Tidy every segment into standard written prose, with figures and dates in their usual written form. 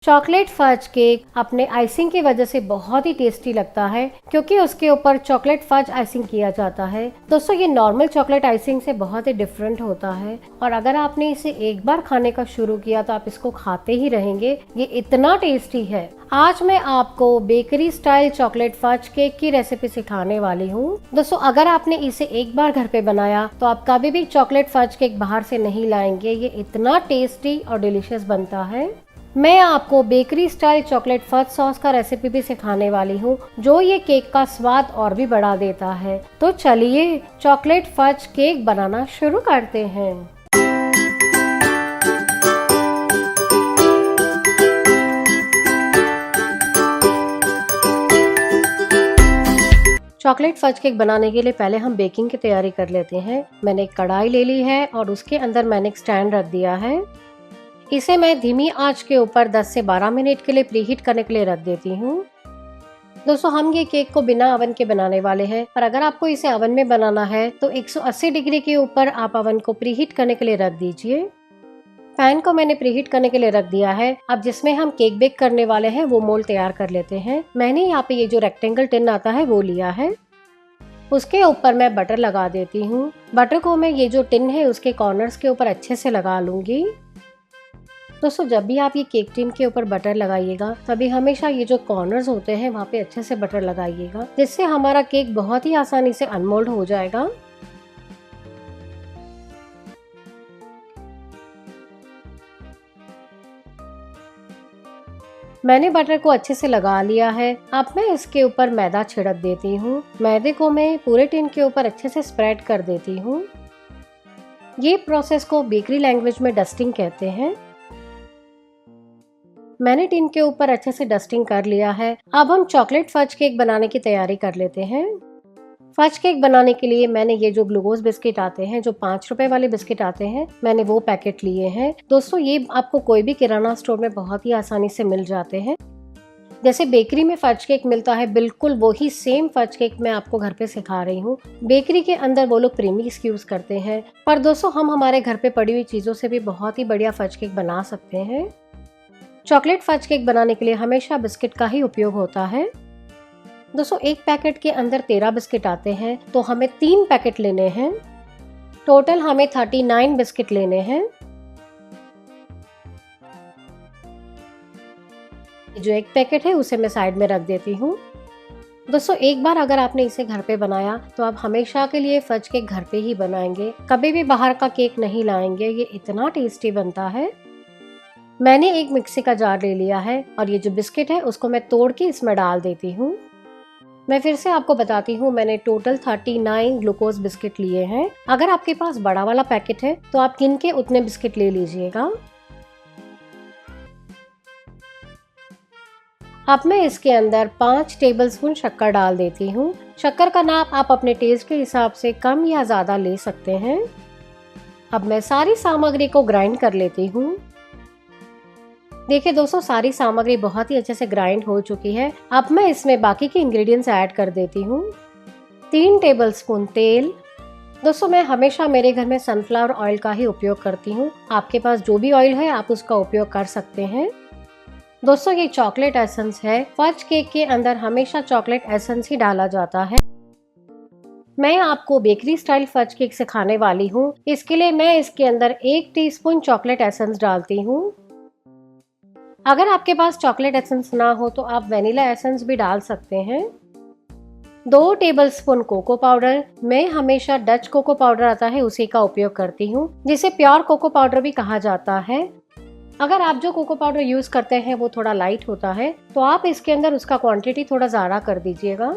Chocolate fudge cake अपने icing की वजह से बहुत ही टेस्टी लगता है क्योंकि उसके ऊपर चॉकलेट फज आइसिंग किया जाता है। दोस्तों ये नॉर्मल चॉकलेट आइसिंग से बहुत ही डिफरेंट होता है और अगर आपने इसे एक बार खाने का शुरू किया तो आप इसको खाते ही रहेंगे। ये इतना टेस्टी है। आज मैं आपको bakery style chocolate fudge cake की रेसिपी सिखाने वाली हूँ। दोस्तों अगर आपने इसे एक बार घर पे बनाया तो आप कभी भी चॉकलेट फज केक बाहर से नहीं लाएंगे। ये इतना टेस्टी और डिलीशियस बनता है। मैं आपको bakery style chocolate fudge sauce का रेसिपी भी सिखाने वाली हूँ जो ये केक का स्वाद और भी बढ़ा देता है। तो चलिए चॉकलेट फज केक बनाना शुरू करते हैं। चॉकलेट फज केक बनाने के लिए पहले हम बेकिंग की तैयारी कर लेते हैं। मैंने एक कढ़ाई ले ली है और उसके अंदर मैंने एक स्टैंड रख दिया है। इसे मैं धीमी आंच के ऊपर 10 से 12 मिनट के लिए प्रीहीट करने के लिए रख देती हूँ। दोस्तों हम ये केक को बिना ओवन के बनाने वाले हैं, पर अगर आपको इसे ओवन में बनाना है तो 180 डिग्री के ऊपर आप ओवन को प्रीहीट करने के लिए रख दीजिए। पैन को मैंने प्रीहीट करने के लिए रख दिया है। अब जिसमें हम केक बेक करने वाले हैं वो मोल्ड तैयार कर लेते हैं। मैंने यहाँ पे ये जो रेक्टेंगल टिन आता है वो लिया है। उसके ऊपर मैं बटर लगा देती हूँ। बटर को मैं ये जो टिन है उसके कॉर्नर्स के ऊपर अच्छे से लगा लूंगी। दोस्तों जब भी आप ये केक टिन के ऊपर बटर लगाइएगा तभी हमेशा ये जो कॉर्नर्स होते हैं वहाँ पे अच्छे से बटर लगाइएगा, जिससे हमारा केक बहुत ही आसानी से अनमोल्ड हो जाएगा। मैंने बटर को अच्छे से लगा लिया है। अब मैं इसके ऊपर मैदा छिड़क देती हूँ। मैदे को मैं पूरे टिन के ऊपर अच्छे से स्प्रेड कर देती हूँ। ये प्रोसेस को बेकरी लैंग्वेज में डस्टिंग कहते हैं। मैंने टिन के ऊपर अच्छे से डस्टिंग कर लिया है। अब हम चॉकलेट फज केक बनाने की तैयारी कर लेते हैं। फज केक बनाने के लिए मैंने ये जो ग्लूकोज बिस्किट आते हैं, जो 5 रुपए वाले बिस्किट आते हैं, मैंने वो पैकेट लिए हैं। दोस्तों ये आपको कोई भी किराना स्टोर में बहुत ही आसानी से मिल जाते हैं। जैसे बेकरी में फज केक मिलता है बिल्कुल वही सेम फज केक मैं आपको घर पे सिखा रही हूँ। बेकरी के अंदर वो लोग प्रीमिक्स यूज करते हैं, पर दोस्तों हम हमारे घर पे पड़ी हुई चीजों से भी बहुत ही बढ़िया फज केक बना सकते हैं। चॉकलेट फज केक बनाने के लिए हमेशा बिस्किट का ही उपयोग होता है। दोस्तों एक पैकेट के अंदर 13 बिस्किट आते हैं, तो हमें 3 पैकेट लेने हैं। टोटल हमें 39 बिस्किट लेने हैं। जो एक पैकेट है उसे मैं साइड में रख देती हूँ। दोस्तों एक बार अगर आपने इसे घर पे बनाया तो आप हमेशा के लिए फज केक घर पे ही बनाएंगे, कभी भी बाहर का केक नहीं लाएंगे। ये इतना टेस्टी बनता है। मैंने एक मिक्सी का जार ले लिया है और ये जो बिस्किट है उसको मैं तोड़ के इसमें डाल देती हूँ। मैं फिर से आपको बताती हूँ, मैंने टोटल 39 ग्लूकोज बिस्किट लिए हैं। अगर आपके पास बड़ा वाला पैकेट है तो आप गिन के उतने बिस्किट ले लीजिएगा। अब मैं इसके अंदर 5 टेबलस्पून शक्कर डाल देती हूँ। शक्कर का नाप आप अपने टेस्ट के हिसाब से कम या ज्यादा ले सकते हैं। अब मैं सारी सामग्री को ग्राइंड कर लेती हूँ। देखिए दोस्तों सारी सामग्री बहुत ही अच्छे से ग्राइंड हो चुकी है। अब मैं इसमें बाकी के इंग्रेडिएंट्स ऐड कर देती हूँ। 3 टेबलस्पून तेल। दोस्तों मैं हमेशा मेरे घर में सनफ्लावर ऑयल का ही उपयोग करती हूँ। आपके पास जो भी ऑयल है आप उसका उपयोग कर सकते हैं। दोस्तों ये चॉकलेट एसेंस है। फज केक के अंदर हमेशा चॉकलेट एसेंस ही डाला जाता है। मैं आपको बेकरी स्टाइल फज केक सिखाने वाली हूँ, इसके लिए मैं इसके अंदर 1 टीस्पून चॉकलेट एसेंस डालती हूँ। अगर आपके पास चॉकलेट एसेंस ना हो तो आप वेनिला एसेंस भी डाल सकते हैं। 2 टेबलस्पून कोको पाउडर। मैं हमेशा डच कोको पाउडर आता है उसी का उपयोग करती हूँ, जिसे प्योर कोको पाउडर भी कहा जाता है। अगर आप जो कोको पाउडर यूज करते हैं वो थोड़ा लाइट होता है तो आप इसके अंदर उसका क्वांटिटी थोड़ा ज्यादा कर दीजिएगा।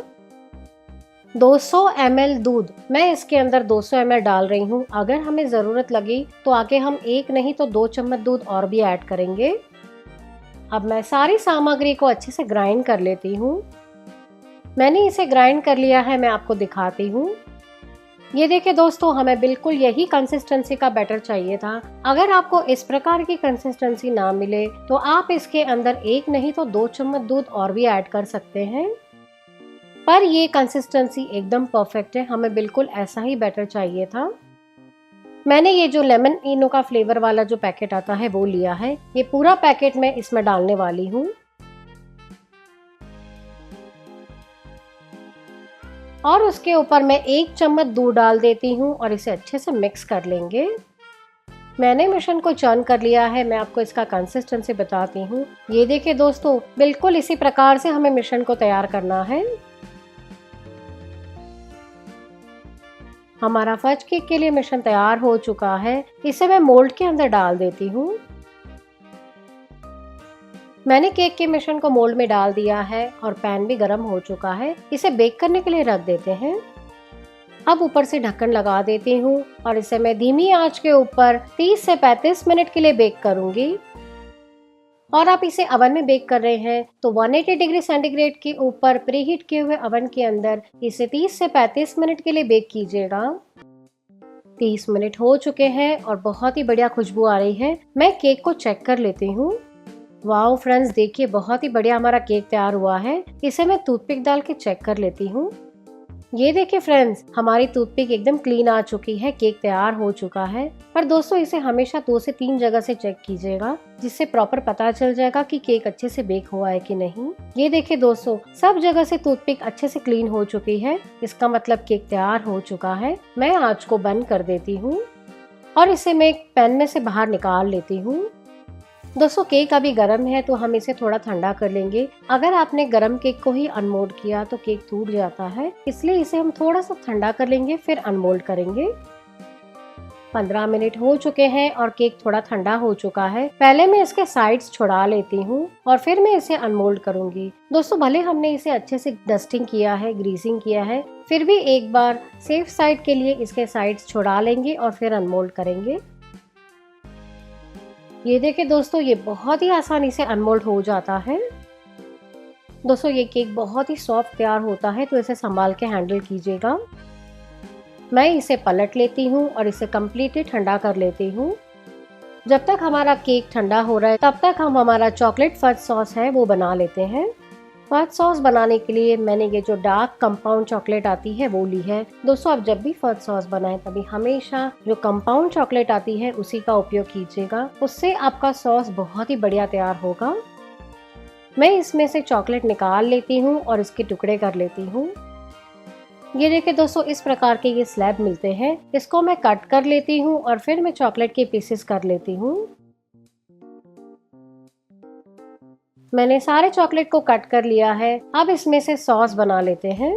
200 ml दूध। मैं इसके अंदर 200 ml डाल रही हूँ। अगर हमें जरूरत लगी तो आगे हम 1 नहीं तो 2 चम्मच दूध और भी ऐड करेंगे। अब मैं सारी सामग्री को अच्छे से ग्राइंड कर लेती हूँ। मैंने इसे ग्राइंड कर लिया है, मैं आपको दिखाती हूँ। ये देखिए दोस्तों हमें बिल्कुल यही कंसिस्टेंसी का बैटर चाहिए था। अगर आपको इस प्रकार की कंसिस्टेंसी ना मिले तो आप इसके अंदर 1 नहीं तो 2 चम्मच दूध और भी ऐड कर सकते हैं, पर ये कंसिस्टेंसी एकदम परफेक्ट है। हमें बिल्कुल ऐसा ही बैटर चाहिए था। मैंने ये जो लेमन इनो का फ्लेवर वाला जो पैकेट आता है वो लिया है। ये पूरा पैकेट मैं इसमें डालने वाली हूँ और उसके ऊपर मैं 1 चम्मच दूध डाल देती हूँ और इसे अच्छे से मिक्स कर लेंगे। मैंने मिश्रण को चर्न कर लिया है। मैं आपको इसका कंसिस्टेंसी बताती हूँ। ये देखिए दोस्तों, बिल्कुल इसी प्रकार से हमें मिश्रण को तैयार करना है। हमारा फज केक के लिए मिश्रण तैयार हो चुका है। इसे मैं मोल्ड के अंदर डाल देती हूँ। मैंने केक के मिश्रण को मोल्ड में डाल दिया है और पैन भी गर्म हो चुका है। इसे बेक करने के लिए रख देते हैं। अब ऊपर से ढक्कन लगा देती हूँ और इसे मैं धीमी आंच के ऊपर 30 से 35 मिनट के लिए बेक करूंगी। और आप इसे ओवन में बेक कर रहे हैं तो 180 डिग्री सेंटीग्रेड के ऊपर प्रीहीट किए हुए ओवन के अंदर इसे 30 से 35 मिनट के लिए बेक कीजिएगा। 30 मिनट हो चुके हैं और बहुत ही बढ़िया खुशबू आ रही है। मैं केक को चेक कर लेती हूँ। वाओ फ्रेंड्स, देखिए बहुत ही बढ़िया हमारा केक तैयार हुआ है। इसे मैं टूथपिक डाल के चेक कर लेती हूँ। ये देखिए फ्रेंड्स, हमारी टूथपिक एकदम क्लीन आ चुकी है। केक तैयार हो चुका है। पर दोस्तों, इसे हमेशा 2 से 3 जगह से चेक कीजिएगा, जिससे प्रॉपर पता चल जाएगा कि केक अच्छे से बेक हुआ है कि नहीं। ये देखिए दोस्तों, सब जगह से टूथपिक अच्छे से क्लीन हो चुकी है। इसका मतलब केक तैयार हो चुका है। मैं आंच को बंद कर देती हूँ और इसे मैं एक पैन में से बाहर निकाल लेती हूँ। दोस्तों, केक अभी गर्म है तो हम इसे थोड़ा ठंडा कर लेंगे। अगर आपने गर्म केक को ही अनमोल्ड किया तो केक टूट जाता है, इसलिए इसे हम थोड़ा सा ठंडा कर लेंगे, फिर अनमोल्ड करेंगे। 15 मिनट हो चुके हैं और केक थोड़ा ठंडा हो चुका है। पहले मैं इसके साइड्स छुड़ा लेती हूँ और फिर मैं इसे अनमोल्ड करूंगी। दोस्तों, भले हमने इसे अच्छे से डस्टिंग किया है, ग्रीसिंग किया है, फिर भी एक बार सेफ साइड के लिए इसके साइड्स छुड़ा लेंगे और फिर अनमोल्ड करेंगे। ये देखिए दोस्तों, ये बहुत ही आसानी से अनमोल्ड हो जाता है। दोस्तों, ये केक बहुत ही सॉफ्ट तैयार होता है, तो इसे संभाल के हैंडल कीजिएगा। मैं इसे पलट लेती हूँ और इसे कम्प्लीटली ठंडा कर लेती हूँ। जब तक हमारा केक ठंडा हो रहा है तब तक हम हमारा चॉकलेट फज सॉस है वो बना लेते हैं। फज सॉस बनाने के लिए मैंने ये जो डार्क कंपाउंड चॉकलेट आती है वो ली है। दोस्तों, आप जब भी फज सॉस बनाएं तभी हमेशा जो कंपाउंड चॉकलेट आती है उसी का उपयोग कीजिएगा। उससे आपका सॉस बहुत ही बढ़िया तैयार होगा। मैं इसमें से चॉकलेट निकाल लेती हूँ और इसके टुकड़े कर लेती हूँ। ये देखिए दोस्तों, इस प्रकार के ये स्लैब मिलते हैं। इसको मैं कट कर लेती हूँ और फिर मैं चॉकलेट के पीसेस कर लेती हूँ। मैंने सारे चॉकलेट को कट कर लिया है। अब इसमें से सॉस बना लेते हैं।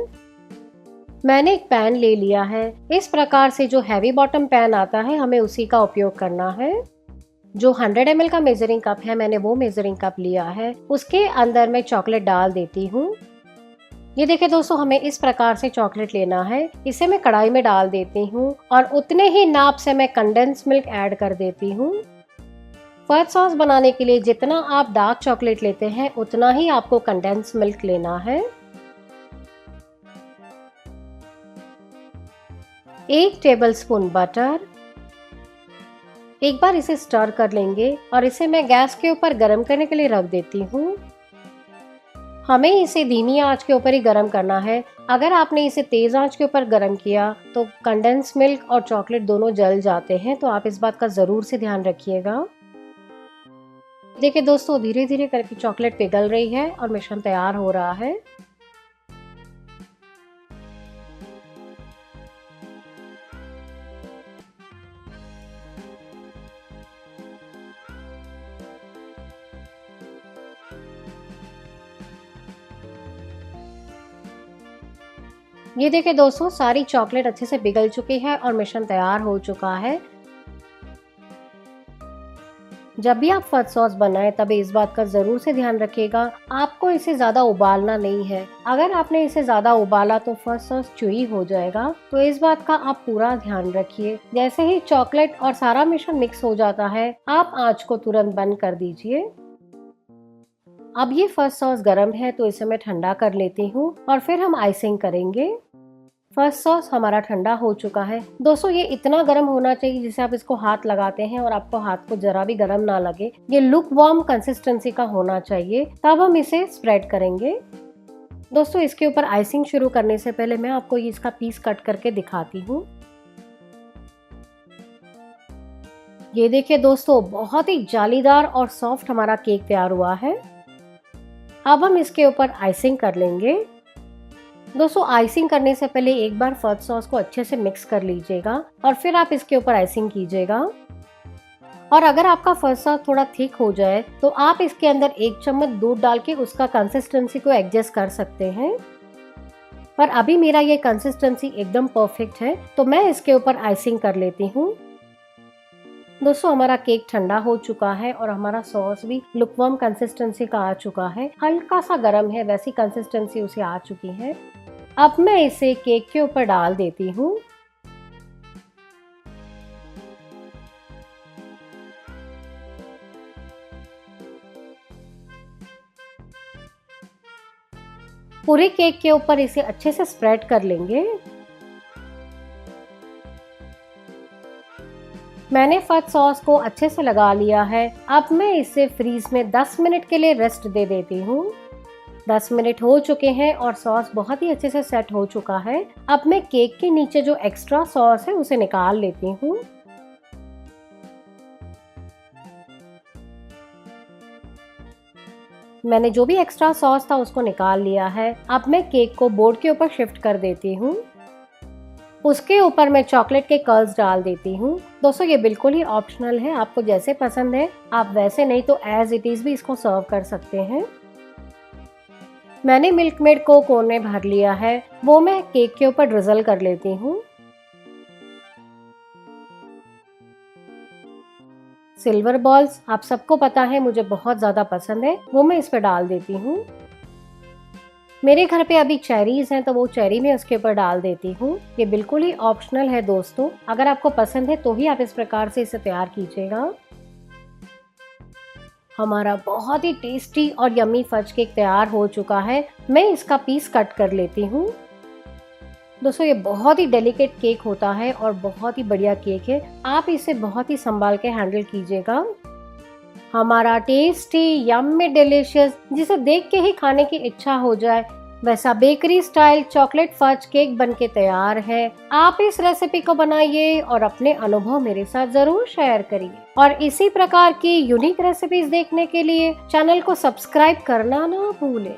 मैंने एक पैन ले लिया है। इस प्रकार से जो हैवी बॉटम पैन आता है हमें उसी का उपयोग करना है। जो 100 ml का मेजरिंग कप है, मैंने वो मेजरिंग कप लिया है। उसके अंदर मैं चॉकलेट डाल देती हूँ। ये देखिए दोस्तों, हमें इस प्रकार से चॉकलेट लेना है। इसे मैं कढ़ाई में डाल देती हूँ और उतने ही नाप से मैं कंडेंस मिल्क ऐड कर देती हूँ। फज सॉस बनाने के लिए जितना आप डार्क चॉकलेट लेते हैं उतना ही आपको कंडेंस मिल्क लेना है। 1 टेबलस्पून बटर। एक बार इसे स्टर कर लेंगे और इसे मैं गैस के ऊपर गर्म करने के लिए रख देती हूँ। हमें इसे धीमी आंच के ऊपर ही गर्म करना है। अगर आपने इसे तेज आंच के ऊपर गर्म किया तो कंडेंस मिल्क और चॉकलेट दोनों जल जाते हैं, तो आप इस बात का जरूर से ध्यान रखिएगा। देखिए दोस्तों, धीरे धीरे करके चॉकलेट पिघल रही है और मिश्रण तैयार हो रहा है। ये देखिए दोस्तों, सारी चॉकलेट अच्छे से पिघल चुकी है और मिश्रण तैयार हो चुका है। जब भी आप फज सॉस बनाएं तभी इस बात का जरूर से ध्यान रखिएगा, आपको इसे ज्यादा उबालना नहीं है। अगर आपने इसे ज्यादा उबाला तो फज सॉस चुई हो जाएगा, तो इस बात का आप पूरा ध्यान रखिए। जैसे ही चॉकलेट और सारा मिश्रण मिक्स हो जाता है, आप आंच को तुरंत बंद कर दीजिए। अब ये फज सॉस गर्म है तो इसे मैं ठंडा कर लेती हूँ और फिर हम आइसिंग करेंगे। फज सॉस हमारा ठंडा हो चुका है। दोस्तों, ये इतना गर्म होना चाहिए जिससे आप इसको हाथ लगाते हैं और आपको हाथ को जरा भी गर्म ना लगे। ये लुक वार्म कंसिस्टेंसी का होना चाहिए, तब हम इसे स्प्रेड करेंगे। दोस्तों, इसके ऊपर आइसिंग शुरू करने से पहले मैं आपको इसका पीस कट करके दिखाती हूँ। ये देखिए दोस्तों, बहुत ही जालीदार और सॉफ्ट हमारा केक तैयार हुआ है। अब हम इसके ऊपर आइसिंग कर लेंगे। दोस्तों, आइसिंग करने से पहले एक बार फज सॉस को अच्छे से मिक्स कर लीजिएगा और फिर आप इसके ऊपर आइसिंग कीजिएगा। और अगर आपका फज सॉस थोड़ा थिक हो जाए तो आप इसके अंदर 1 चम्मच दूध डाल के उसका कंसिस्टेंसी को एडजस्ट कर सकते हैं। पर अभी मेरा ये कंसिस्टेंसी एकदम परफेक्ट है, तो मैं इसके ऊपर आइसिंग कर लेती हूँ। दोस्तों, हमारा केक ठंडा हो चुका है और हमारा सॉस भी लुकवार्म कंसिस्टेंसी का आ चुका है। हल्का सा गर्म है, वैसी कंसिस्टेंसी उसे आ चुकी है। अब मैं इसे केक के ऊपर डाल देती हूँ। पूरे केक के ऊपर इसे अच्छे से स्प्रेड कर लेंगे। मैंने फज सॉस को अच्छे से लगा लिया है। अब मैं इसे फ्रीज में 10 मिनट के लिए रेस्ट दे देती हूँ। 10 मिनट हो चुके हैं और सॉस बहुत ही अच्छे से सेट हो चुका है। अब मैं केक के नीचे जो एक्स्ट्रा सॉस है उसे निकाल लेती हूँ। मैंने जो भी एक्स्ट्रा सॉस था उसको निकाल लिया है। अब मैं केक को बोर्ड के ऊपर शिफ्ट कर देती हूँ। उसके ऊपर मैं चॉकलेट के कर्ल्स डाल देती हूँ। दोस्तों, ये बिल्कुल ही ऑप्शनल है, आपको जैसे पसंद है आप वैसे, नहीं तो एज इट इज भी इसको सर्व कर सकते हैं। मैंने मिल्क मेड को कोन में भर लिया है, वो मैं केक के ऊपर ड्रिजल कर लेती हूँ। सिल्वर बॉल्स आप सबको पता है मुझे बहुत ज्यादा पसंद है, वो मैं इस पर डाल देती हूँ। मेरे घर पे अभी चेरीज हैं तो वो चेरी में उसके ऊपर डाल देती हूँ। ये बिल्कुल ही ऑप्शनल है दोस्तों, अगर आपको पसंद है तो ही आप इस प्रकार से इसे तैयार कीजिएगा। हमारा बहुत ही टेस्टी और यम्मी फज केक तैयार हो चुका है। मैं इसका पीस कट कर लेती हूँ। दोस्तों, ये बहुत ही डेलिकेट केक होता है और बहुत ही बढ़िया केक है, आप इसे बहुत ही संभाल के हैंडल कीजिएगा। हमारा टेस्टी यम्मी डिलीशियस, जिसे देख के ही खाने की इच्छा हो जाए, वैसा bakery style chocolate fudge cake बनके तैयार है। आप इस रेसिपी को बनाइए और अपने अनुभव मेरे साथ जरूर शेयर करिए। और इसी प्रकार की यूनिक रेसिपीज देखने के लिए चैनल को सब्सक्राइब करना ना भूलें।